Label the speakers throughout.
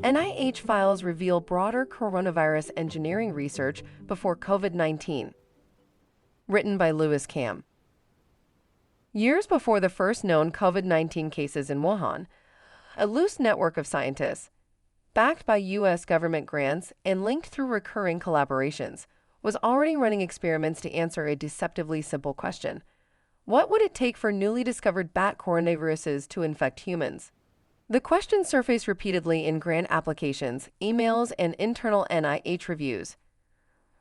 Speaker 1: NIH files reveal broader coronavirus engineering research before COVID-19. Written by Lewis Cam. Years before the first known COVID-19 cases in Wuhan, a loose network of scientists, backed by U.S. government grants and linked through recurring collaborations, was already running experiments to answer a deceptively simple question. What would it take for newly discovered bat coronaviruses to infect humans? The question surfaced repeatedly in grant applications, emails, and internal NIH reviews.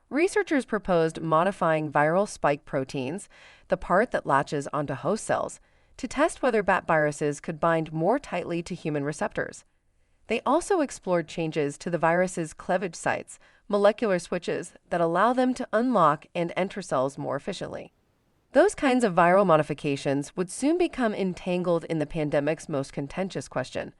Speaker 1: Researchers proposed modifying viral spike proteins, the part that latches onto host cells, to test whether bat viruses could bind more tightly to human receptors. They also explored changes to the virus's cleavage sites, molecular switches that allow them to unlock and enter cells more efficiently. Those kinds of viral modifications would soon become entangled in the pandemic's most contentious question.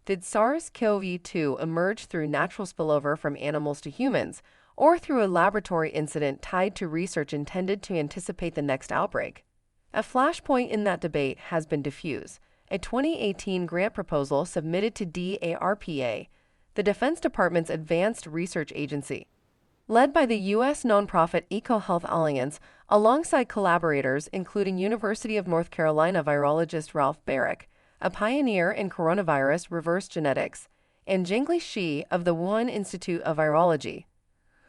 Speaker 1: Did SARS-CoV-2 emerge through natural spillover from animals to humans, or through a laboratory incident tied to research intended to anticipate the next outbreak? A flashpoint in that debate has been DEFUSE, a 2018 grant proposal submitted to DARPA, the Defense Department's advanced research agency. Led by the U.S. nonprofit EcoHealth Alliance, alongside collaborators including University of North Carolina virologist Ralph Barrick, a pioneer in coronavirus reverse genetics, and Zhengli Shi of the Wuhan Institute of Virology,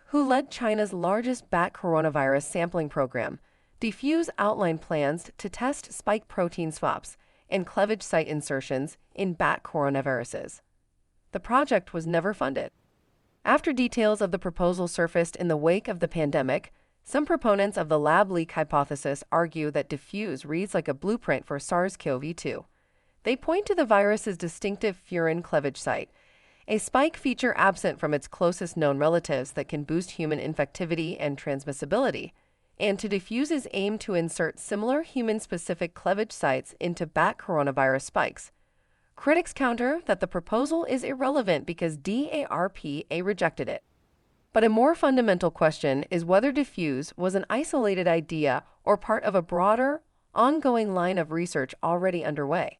Speaker 1: who led China's largest bat coronavirus sampling program. DEFUSE outlined plans to test spike protein swaps and cleavage site insertions in bat coronaviruses. The project was never funded. After details of the proposal surfaced in the wake of the pandemic, some proponents of the lab leak hypothesis argue that DEFUSE reads like a blueprint for SARS-CoV-2. They point to the virus's distinctive furin cleavage site, a spike feature absent from its closest known relatives that can boost human infectivity and transmissibility, and to DEFUSE's aim to insert similar human-specific cleavage sites into bat coronavirus spikes. Critics counter that the proposal is irrelevant because DARPA rejected it. But a more fundamental question is whether DEFUSE was an isolated idea or part of a broader, ongoing line of research already underway.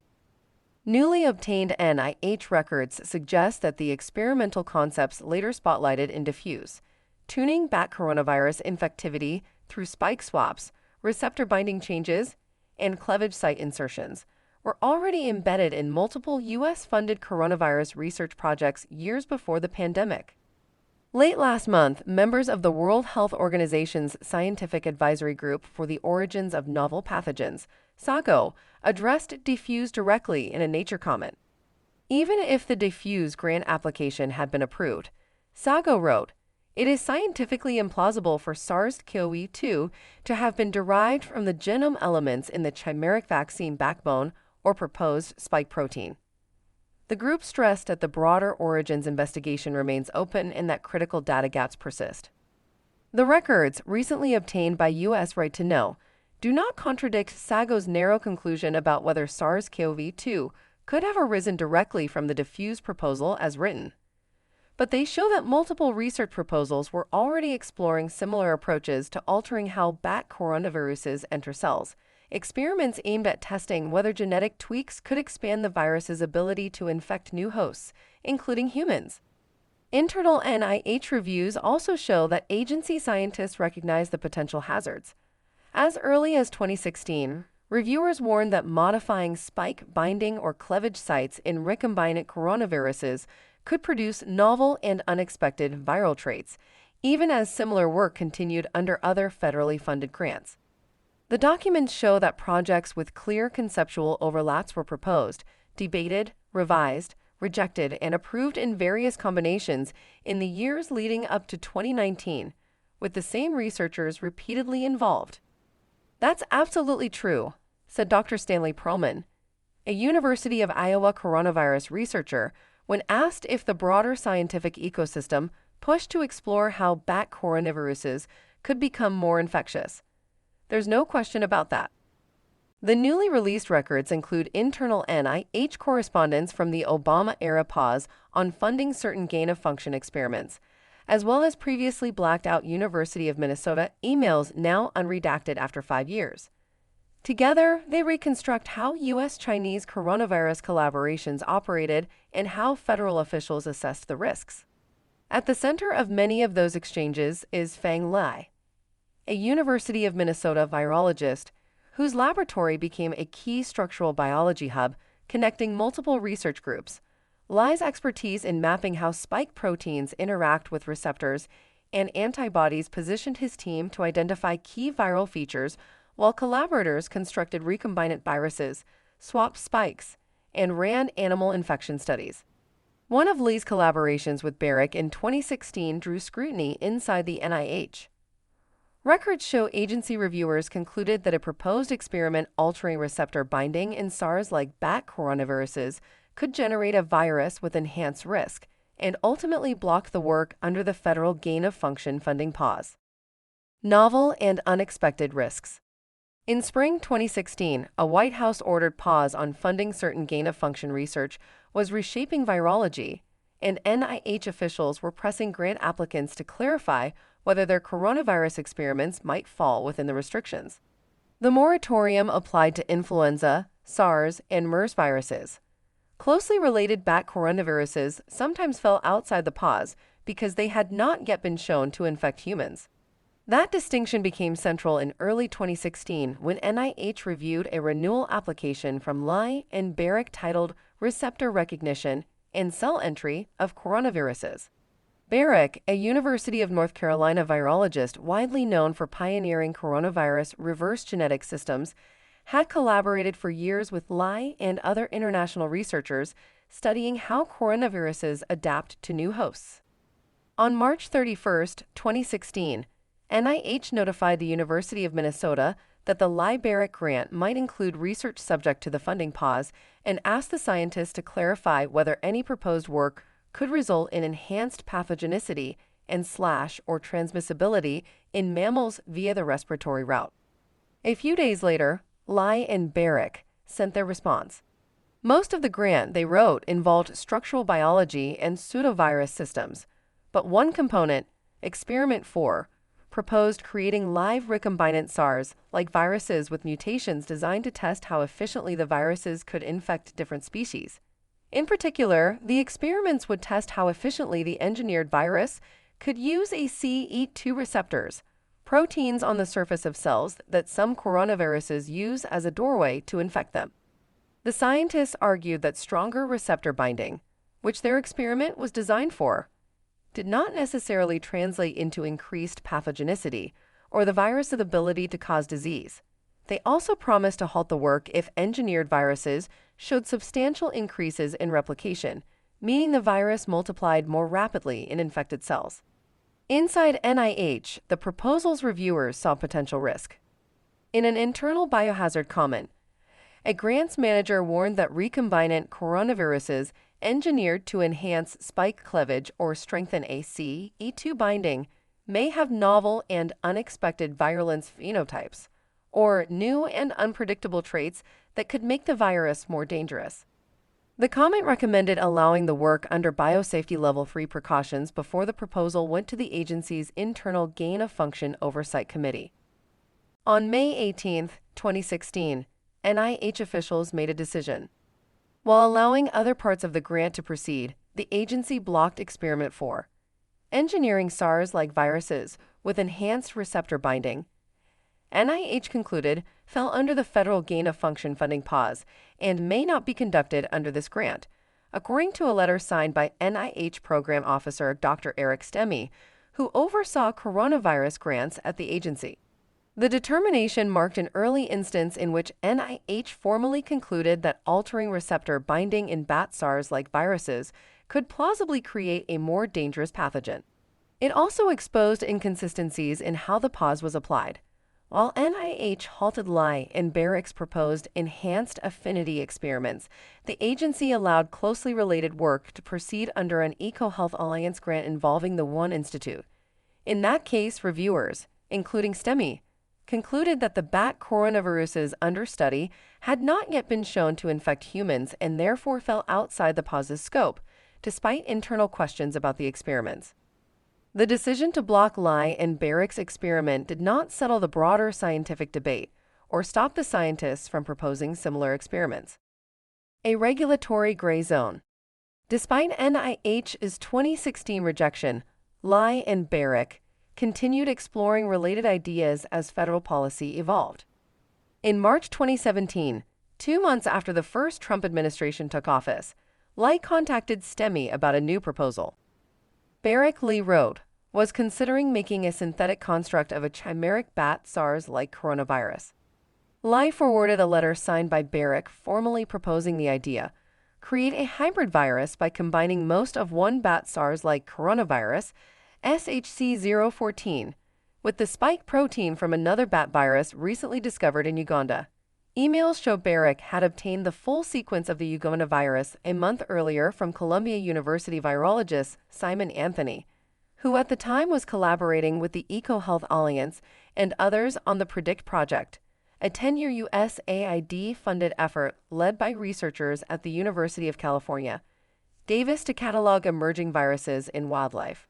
Speaker 1: Newly obtained NIH records suggest that the experimental concepts later spotlighted in DEFUSE, tuning bat coronavirus infectivity through spike swaps, receptor binding changes, and cleavage site insertions, were already embedded in multiple U.S.-funded coronavirus research projects years before the pandemic. Late last month, members of the World Health Organization's Scientific Advisory Group for the Origins of Novel Pathogens, SAGO, addressed DEFUSE directly in a Nature comment. Even if the DEFUSE grant application had been approved, SAGO wrote, "It is scientifically implausible for SARS-CoV-2 to have been derived from the genome elements in the chimeric vaccine backbone or proposed spike protein." The group stressed that the broader origins investigation remains open and that critical data gaps persist. The records, recently obtained by U.S. Right to Know, do not contradict SAGO's narrow conclusion about whether SARS-CoV-2 could have arisen directly from the DEFUSE proposal as written. But they show that multiple research proposals were already exploring similar approaches to altering how bat coronaviruses enter cells. Experiments aimed at testing whether genetic tweaks could expand the virus's ability to infect new hosts, including humans. Internal NIH reviews also show that agency scientists recognize the potential hazards. As early as 2016, reviewers warned that modifying spike binding or cleavage sites in recombinant coronaviruses could produce novel and unexpected viral traits, even as similar work continued under other federally funded grants. The documents show that projects with clear conceptual overlaps were proposed, debated, revised, rejected, and approved in various combinations in the years leading up to 2019, with the same researchers repeatedly involved. "That's absolutely true," said Dr. Stanley Perlman, a University of Iowa coronavirus researcher, when asked if the broader scientific ecosystem pushed to explore how bat coronaviruses could become more infectious. There's no question about that. The newly released records include internal NIH correspondence from the Obama-era pause on funding certain gain-of-function experiments, as well as previously blacked-out University of Minnesota emails now unredacted after 5 years. Together, they reconstruct how U.S.-Chinese coronavirus collaborations operated and how federal officials assessed the risks. At the center of many of those exchanges is Fang Lai, a University of Minnesota virologist whose laboratory became a key structural biology hub connecting multiple research groups. Lai's expertise in mapping how spike proteins interact with receptors and antibodies positioned his team to identify key viral features, while collaborators constructed recombinant viruses, swapped spikes, and ran animal infection studies. One of Lee's collaborations with Barrick in 2016 drew scrutiny inside the NIH. Records show agency reviewers concluded that a proposed experiment altering receptor binding in SARS-like bat coronaviruses could generate a virus with enhanced risk and ultimately block the work under the federal gain-of-function funding pause. Novel and unexpected risks. In spring 2016, a White House-ordered pause on funding certain gain-of-function research was reshaping virology, and NIH officials were pressing grant applicants to clarify whether their coronavirus experiments might fall within the restrictions. The moratorium applied to influenza, SARS, and MERS viruses. Closely related bat coronaviruses sometimes fell outside the pause because they had not yet been shown to infect humans. That distinction became central in early 2016 when NIH reviewed a renewal application from Lai and Barrick titled Receptor Recognition and Cell Entry of Coronaviruses. Barrick, a University of North Carolina virologist widely known for pioneering coronavirus reverse genetic systems, had collaborated for years with Lai and other international researchers studying how coronaviruses adapt to new hosts. On March 31, 2016, NIH notified the University of Minnesota that the Lai-Barrick grant might include research subject to the funding pause and asked the scientists to clarify whether any proposed work could result in enhanced pathogenicity and or transmissibility in mammals via the respiratory route. A few days later, Lai and Barrick sent their response. Most of the grant, they wrote, involved structural biology and pseudovirus systems, but one component, Experiment 4, proposed creating live recombinant SARS-like viruses with mutations designed to test how efficiently the viruses could infect different species. In particular, the experiments would test how efficiently the engineered virus could use ACE2 receptors, proteins on the surface of cells that some coronaviruses use as a doorway to infect them. The scientists argued that stronger receptor binding, which their experiment was designed for, did not necessarily translate into increased pathogenicity or the virus's ability to cause disease. They also promised to halt the work if engineered viruses showed substantial increases in replication, meaning the virus multiplied more rapidly in infected cells. Inside NIH, the proposal's reviewers saw potential risk. In an internal biohazard comment, a grants manager warned that recombinant coronaviruses engineered to enhance spike cleavage or strengthen ACE2 binding may have novel and unexpected virulence phenotypes, or new and unpredictable traits that could make the virus more dangerous. The comment recommended allowing the work under biosafety level 3 precautions before the proposal went to the agency's internal gain-of-function oversight committee. On May 18, 2016, NIH officials made a decision. While allowing other parts of the grant to proceed, the agency blocked Experiment 4, engineering SARS-like viruses with enhanced receptor binding. NIH concluded fell under the federal gain-of-function funding pause and may not be conducted under this grant, according to a letter signed by NIH Program Officer Dr. Eric Stemme, who oversaw coronavirus grants at the agency. The determination marked an early instance in which NIH formally concluded that altering receptor binding in bat SARS-like viruses could plausibly create a more dangerous pathogen. It also exposed inconsistencies in how the pause was applied. While NIH halted Lai and Barrick's proposed enhanced affinity experiments, the agency allowed closely related work to proceed under an EcoHealth Alliance grant involving the One Institute. In that case, reviewers, including Stemme, concluded that the bat coronaviruses under study had not yet been shown to infect humans and therefore fell outside the pause's scope, despite internal questions about the experiments. The decision to block Lai and Barrick's experiment did not settle the broader scientific debate or stop the scientists from proposing similar experiments. A regulatory gray zone. Despite NIH's 2016 rejection, Lai and Barrick continued exploring related ideas as federal policy evolved. In March 2017, 2 months after the first Trump administration took office, Lai contacted STEMI about a new proposal. Barrick, Lee wrote, was considering making a synthetic construct of a chimeric bat SARS-like coronavirus. Lai forwarded a letter signed by Barrick formally proposing the idea: create a hybrid virus by combining most of one bat SARS-like coronavirus, SHC-014, with the spike protein from another bat virus recently discovered in Uganda. Emails show Barrick had obtained the full sequence of the Uganda virus a month earlier from Columbia University virologist Simon Anthony, who at the time was collaborating with the EcoHealth Alliance and others on the PREDICT project, a 10-year USAID-funded effort led by researchers at the University of California, Davis to catalog emerging viruses in wildlife.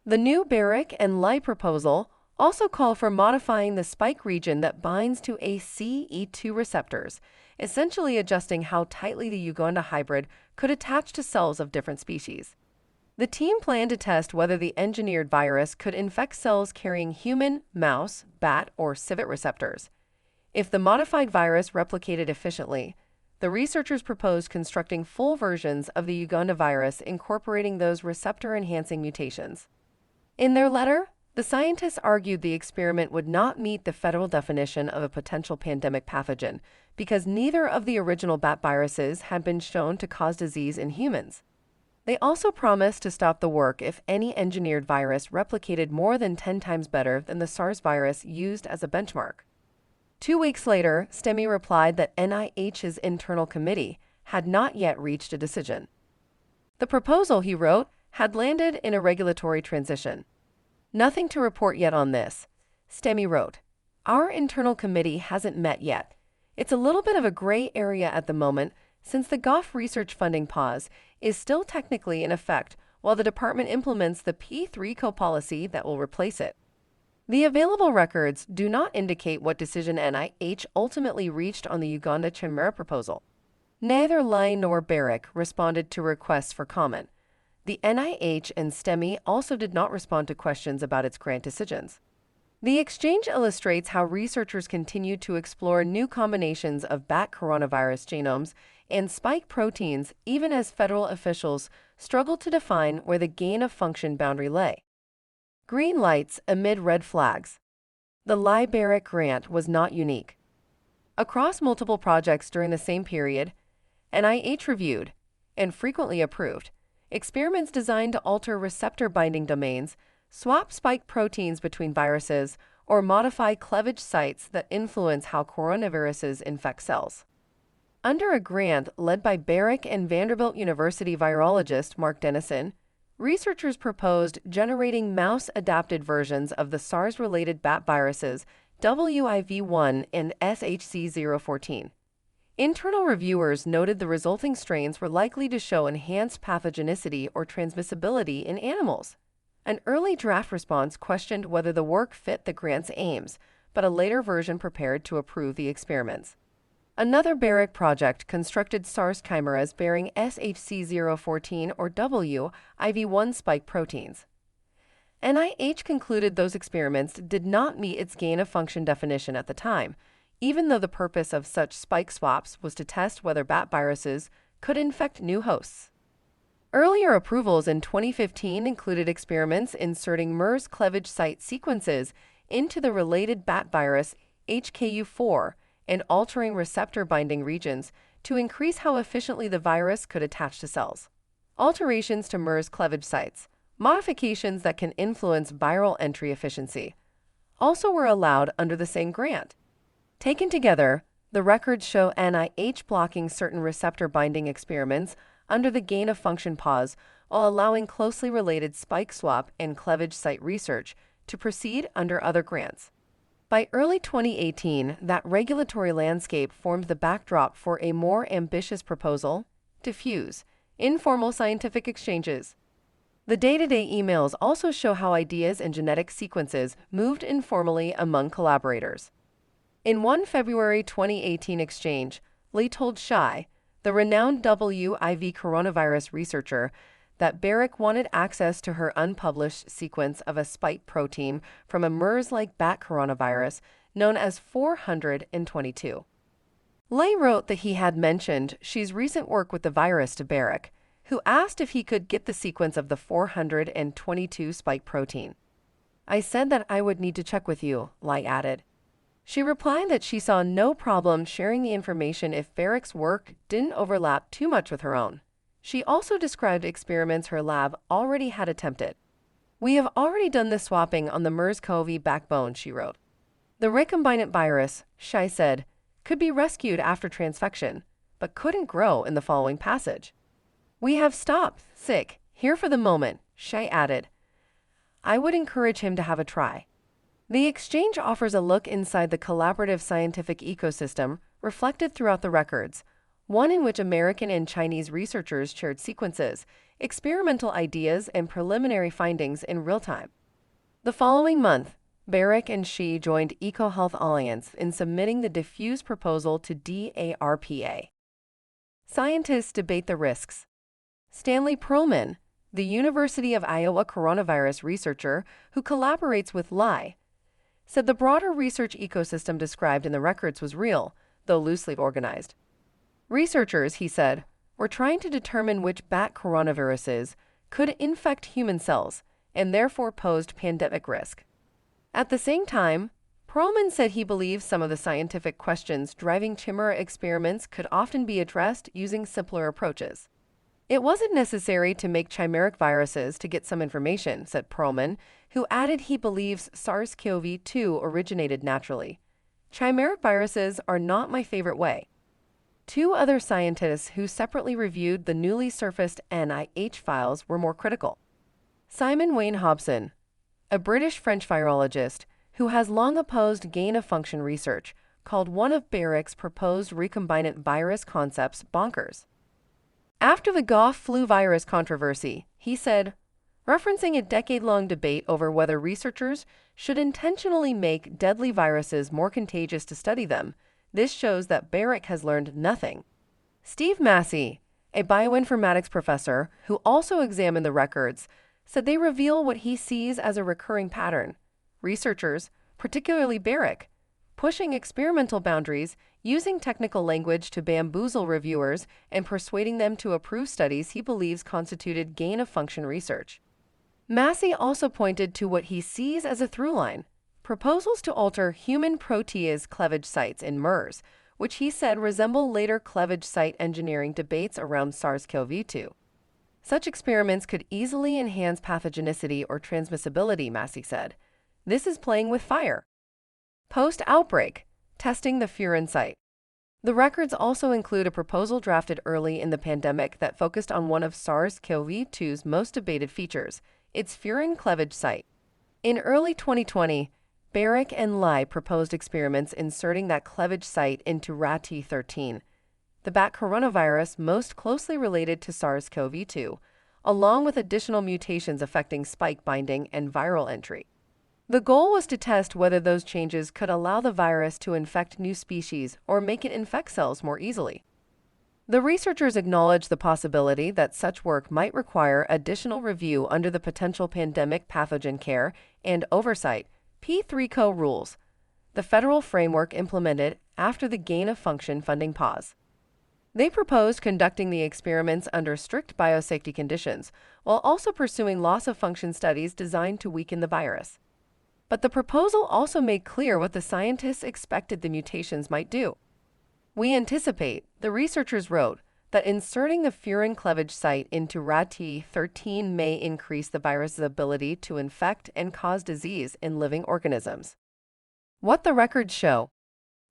Speaker 1: The new Barrick and Lai proposal also call for modifying the spike region that binds to ACE2 receptors, essentially adjusting how tightly the Uganda hybrid could attach to cells of different species. The team planned to test whether the engineered virus could infect cells carrying human, mouse, bat, or civet receptors. If the modified virus replicated efficiently, the researchers proposed constructing full versions of the Uganda virus incorporating those receptor-enhancing mutations. In their letter, the scientists argued the experiment would not meet the federal definition of a potential pandemic pathogen because neither of the original bat viruses had been shown to cause disease in humans. They also promised to stop the work if any engineered virus replicated more than 10 times better than the SARS virus used as a benchmark. 2 weeks later, STEMI replied that NIH's internal committee had not yet reached a decision. The proposal, he wrote, had landed in a regulatory transition. Nothing to report yet on this, STEMI wrote. Our internal committee hasn't met yet. It's a little bit of a gray area at the moment since the GOF research funding pause is still technically in effect while the department implements the P3CO policy that will replace it. The available records do not indicate what decision NIH ultimately reached on the Uganda Chimera proposal. Neither Lai nor Barrick responded to requests for comment. The NIH and STEMI also did not respond to questions about its grant decisions. The exchange illustrates how researchers continue to explore new combinations of bat coronavirus genomes and spike proteins even as federal officials struggle to define where the gain-of-function boundary lay. Green lights amid red flags. The Lai-Barrick grant was not unique. Across multiple projects during the same period, NIH reviewed, and frequently approved, experiments designed to alter receptor binding domains, swap spike proteins between viruses, or modify cleavage sites that influence how coronaviruses infect cells. Under a grant led by Barrick and Vanderbilt University virologist Mark Dennison, researchers proposed generating mouse-adapted versions of the SARS-related bat viruses WIV1 and SHC-014. Internal reviewers noted the resulting strains were likely to show enhanced pathogenicity or transmissibility in animals. An early draft response questioned whether the work fit the grant's aims, but a later version prepared to approve the experiments. Another Barrick project constructed SARS chimeras bearing SHC-014 or WIV1 spike proteins. NIH concluded those experiments did not meet its gain-of-function definition at the time, even though the purpose of such spike swaps was to test whether bat viruses could infect new hosts. Earlier approvals in 2015 included experiments inserting MERS cleavage site sequences into the related bat virus HKU4 and altering receptor binding regions to increase how efficiently the virus could attach to cells. Alterations to MERS cleavage sites, modifications that can influence viral entry efficiency, also were allowed under the same grant. Taken together, the records show NIH blocking certain receptor binding experiments under the gain-of-function pause while allowing closely related spike swap and cleavage site research to proceed under other grants. By early 2018, that regulatory landscape formed the backdrop for a more ambitious proposal, DEFUSE, informal scientific exchanges. The day-to-day emails also show how ideas and genetic sequences moved informally among collaborators. In one February 2018 exchange, Lee told Shai, the renowned WIV coronavirus researcher, that Barrick wanted access to her unpublished sequence of a spike protein from a MERS-like bat coronavirus known as 422. Lay wrote that he had mentioned Shi's recent work with the virus to Barrick, who asked if he could get the sequence of the 422 spike protein. "I said that I would need to check with you," Lay added. She replied that she saw no problem sharing the information if Barrick's work didn't overlap too much with her own. She also described experiments her lab already had attempted. "We have already done the swapping on the MERS-CoV backbone," she wrote. The recombinant virus, Shai said, could be rescued after transfection, but couldn't grow in the following passage. "We have stopped sick here for the moment," Shai added. "I would encourage him to have a try." The exchange offers a look inside the collaborative scientific ecosystem reflected throughout the records, one in which American and Chinese researchers shared sequences, experimental ideas, and preliminary findings in real time. The following month, Barrick and Shi joined EcoHealth Alliance in submitting the DEFUSE proposal to DARPA. Scientists debate the risks. Stanley Perlman, the University of Iowa coronavirus researcher who collaborates with Lai, said the broader research ecosystem described in the records was real, though loosely organized. Researchers, he said, were trying to determine which bat coronaviruses could infect human cells and therefore posed pandemic risk. At the same time, Perlman said he believes some of the scientific questions driving chimera experiments could often be addressed using simpler approaches. "It wasn't necessary to make chimeric viruses to get some information," said Perlman, who added he believes SARS-CoV-2 originated naturally. "Chimeric viruses are not my favorite way." Two other scientists who separately reviewed the newly surfaced NIH files were more critical. Simon Wayne Hobson, a British-French virologist who has long opposed gain-of-function research, called one of Barrick's proposed recombinant virus concepts bonkers. After the Gulf flu virus controversy, he said, referencing a decade-long debate over whether researchers should intentionally make deadly viruses more contagious to study them, this shows that Barrick has learned nothing. Steve Massey, a bioinformatics professor who also examined the records, said they reveal what he sees as a recurring pattern. Researchers, particularly Barrick, pushing experimental boundaries, using technical language to bamboozle reviewers, and persuading them to approve studies he believes constituted gain-of-function research. Massey also pointed to what he sees as a through line: proposals to alter human protease cleavage sites in MERS, which he said resemble later cleavage site engineering debates around SARS-CoV-2. Such experiments could easily enhance pathogenicity or transmissibility, Massey said. This is playing with fire. Post-outbreak, testing the furin site. The records also include a proposal drafted early in the pandemic that focused on one of SARS-CoV-2's most debated features, its furin cleavage site. In early 2020, Barrick and Lai proposed experiments inserting that cleavage site into RAT13, the bat coronavirus most closely related to SARS-CoV-2, along with additional mutations affecting spike binding and viral entry. The goal was to test whether those changes could allow the virus to infect new species or make it infect cells more easily. The researchers acknowledged the possibility that such work might require additional review under the Potential Pandemic Pathogen Care and Oversight P3CO rules, the federal framework implemented after the gain-of-function funding pause. They proposed conducting the experiments under strict biosafety conditions, while also pursuing loss-of-function studies designed to weaken the virus. But the proposal also made clear what the scientists expected the mutations might do. "We anticipate," the researchers wrote, "that inserting the furin cleavage site into RAT13 may increase the virus's ability to infect and cause disease in living organisms." What the records show.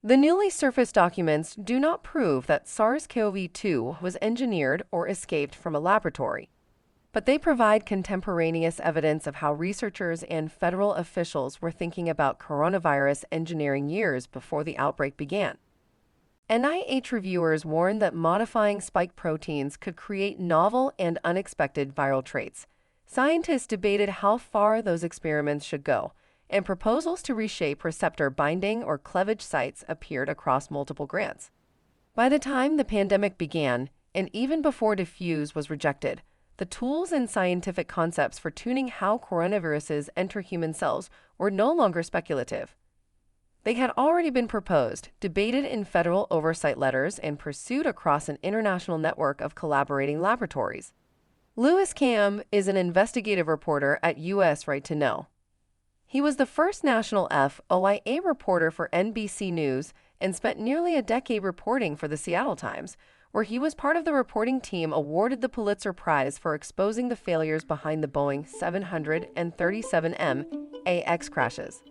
Speaker 1: The newly surfaced documents do not prove that SARS-CoV-2 was engineered or escaped from a laboratory, but they provide contemporaneous evidence of how researchers and federal officials were thinking about coronavirus engineering years before the outbreak began. NIH reviewers warned that modifying spike proteins could create novel and unexpected viral traits. Scientists debated how far those experiments should go, and proposals to reshape receptor binding or cleavage sites appeared across multiple grants. By the time the pandemic began, and even before DEFUSE was rejected, the tools and scientific concepts for tuning how coronaviruses enter human cells were no longer speculative. They had already been proposed, debated in federal oversight letters, and pursued across an international network of collaborating laboratories. Lewis Cam is an investigative reporter at U.S. Right to Know. He was the first national FOIA reporter for NBC News and spent nearly a decade reporting for the Seattle Times, where he was part of the reporting team awarded the Pulitzer Prize for exposing the failures behind the Boeing 737M AX crashes.